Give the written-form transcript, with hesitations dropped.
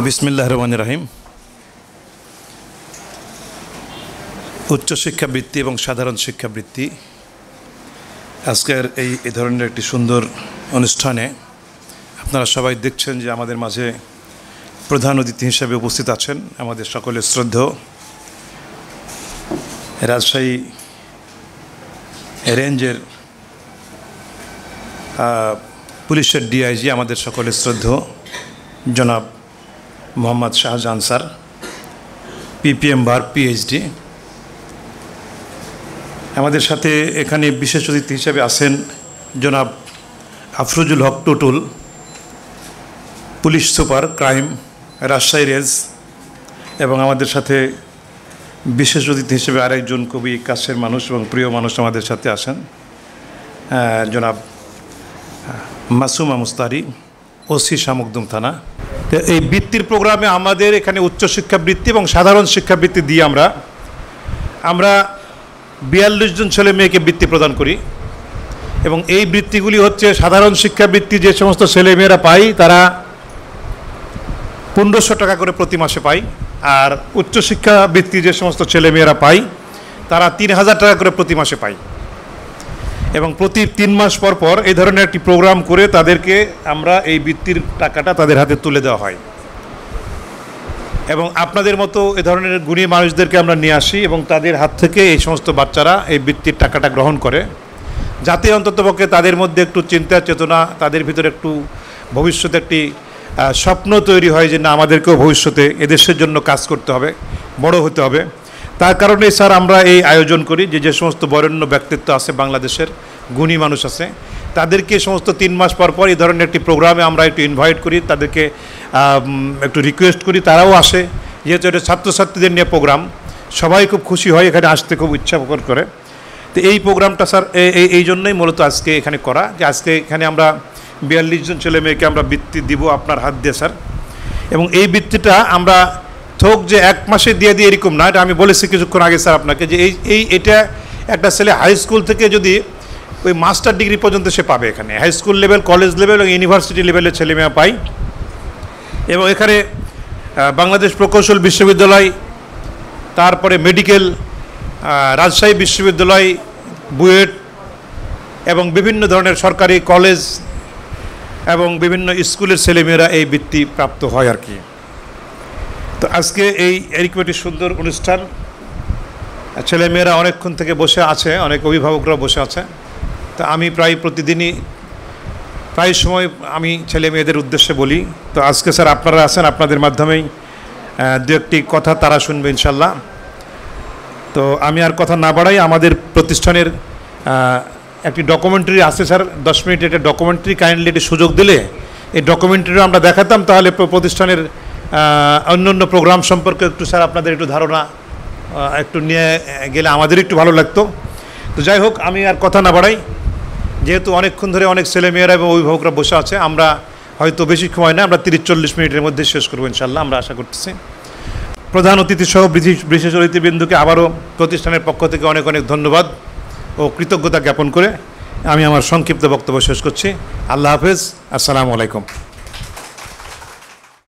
বিসমিল্লাহির রহমানির রহিম। উচ্চ শিক্ষাবৃত্তি এবং সাধারণ শিক্ষাবৃত্তি আজকের এই ধরনের একটি সুন্দর অনুষ্ঠানে আপনারা সবাই দেখছেন যে আমাদের মাঝে প্রধান অতিথি হিসেবে উপস্থিত আছেন আমাদের সকলের শ্রদ্ধেয় রাজশাহী রেঞ্জের পুলিশের ডিআইজি, আমাদের সকলের শ্রদ্ধেয় জনাব Mohammad Shahjahan sir, PPM bar PhD. আমাদের সাথে এখানে বিশেষ অতিথি হিসেবে আছেন জনাব Afrozul Haque Tutul, police super crime Rajshahi range. এবং আমাদের সাথে বিশেষ অতিথি হিসেবে আরেকজন খুবই কাছের মানুষ এবং প্রিয় মানুষ আমাদের সাথে আসেন, জনাব মাসুমা মুস্তারি, ওসি শামুকদুম থানা। তো এই বৃত্তির প্রোগ্রামে আমাদের এখানে উচ্চশিক্ষা বৃত্তি এবং সাধারণ শিক্ষাবৃত্তি দিয়ে আমরা 42 জন ছেলে মেয়েকে বৃত্তি প্রদান করি। এবং এই বৃত্তিগুলি হচ্ছে সাধারণ শিক্ষাবৃত্তি যে সমস্ত ছেলেমেয়েরা পায় তারা 1500 টাকা করে প্রতি মাসে পায়, আর উচ্চশিক্ষাবৃত্তি যে সমস্ত ছেলেমেয়েরা পায় তারা 3000 টাকা করে প্রতি মাসে পায়। এবং প্রতি 3 মাস পর পর এই ধরনের একটি প্রোগ্রাম করে তাদেরকে আমরা এই বৃত্তির টাকাটা তাদের হাতে তুলে দেওয়া হয়। এবং আপনাদের মতো এ ধরনের গুণী মানুষদেরকে আমরা নিয়ে আসি এবং তাদের হাত থেকে এই সমস্ত বাচ্চারা এই বৃত্তির টাকাটা গ্রহণ করে, যাতে অন্ততপক্ষে তাদের মধ্যে একটু চিন্তা চেতনা, তাদের ভিতরে একটু ভবিষ্যতে একটি স্বপ্ন তৈরি হয় যে না, আমাদেরকেও ভবিষ্যতে এদেশের জন্য কাজ করতে হবে, বড় হতে হবে। তার কারণে স্যার আমরা এই আয়োজন করি যে সমস্ত বরেণ্য ব্যক্তিত্ব আছে, বাংলাদেশের গুণী মানুষ আছে, তাদেরকে সমস্ত 3 মাস পর পর এই ধরনের একটি প্রোগ্রামে আমরা একটু ইনভাইট করি, তাদেরকে একটু রিকোয়েস্ট করি, তারাও আসে। যেহেতু এটা ছাত্রছাত্রীদের নিয়ে প্রোগ্রাম, সবাই খুব খুশি হয়, এখানে আসতে খুব ইচ্ছা প্রকট করে। তো এই প্রোগ্রামটা স্যার এই জন্যই মূলত আজকে এখানে করা, যে আজকে এখানে আমরা 42 জন ছেলে মেয়েকে আমরা বৃত্তি দিব আপনার হাত দিয়ে স্যার। এবং এই বৃত্তিটা আমরা থোক যে 1 মাসে দিয়ে এরকম না, এটা আমি বলেছি কিছুক্ষণ আগে স্যার আপনাকে, যে এটা একটা ছেলে হাই স্কুল থেকে যদি ওই মাস্টার ডিগ্রি পর্যন্ত সে পাবে, এখানে high school level, college level এবং ইউনিভার্সিটি লেভেলের ছেলেমেয়ে পায়। এবং এখানে বাংলাদেশ প্রকৌশল বিশ্ববিদ্যালয়, তারপরে মেডিকেল, রাজশাহী বিশ্ববিদ্যালয়, বুয়েট এবং বিভিন্ন ধরনের সরকারি কলেজ এবং বিভিন্ন স্কুলের ছেলেমেয়েরা এই বৃত্তি প্রাপ্ত হয় আর কি। তো আজকে এরকম একটি সুন্দর অনুষ্ঠান, ছেলেমেয়েরা অনেকক্ষণ থেকে বসে আছে, অনেক অভিভাবকরা বসে আছে। তো আমি প্রায় সময় আমি ছেলে মেয়েদের উদ্দেশ্যে বলি। তো আজকে স্যার আপনারা আছেন, আপনাদের মাধ্যমেই দু একটি কথা তারা শুনবে ইনশাল্লাহ। তো আমি আর কথা না বাড়াই, আমাদের প্রতিষ্ঠানের একটি ডকুমেন্টারি আছে স্যার, 10 মিনিট একটা ডকুমেন্টারি, কাইন্ডলি একটি সুযোগ দিলে এই ডকুমেন্টারিও আমরা দেখাতাম, তাহলে প্রতিষ্ঠানের অন্য প্রোগ্রাম সম্পর্কে একটু স্যার আপনাদের একটু ধারণা একটু নিয়ে গেলে আমাদের একটু ভালো লাগতো। তো যাই হোক, আমি আর কথা না বাড়াই, যেহেতু অনেকক্ষণ ধরে অনেক ছেলেমেয়েরা এবং অভিভাবকরা বসে আছে, আমরা হয়তো বেশি সময় না, আমরা 30-40 মিনিটের মধ্যে শেষ করবো ইনশাল্লাহ, আমরা আশা করতেছি। প্রধান অতিথি সহ বিশেষ অতিথিবৃন্দকে আবারও প্রতিষ্ঠানের পক্ষ থেকে অনেক অনেক ধন্যবাদ ও কৃতজ্ঞতা জ্ঞাপন করে আমি আমার সংক্ষিপ্ত বক্তব্য শেষ করছি। আল্লাহ হাফেজ, আসসালামু আলাইকুম।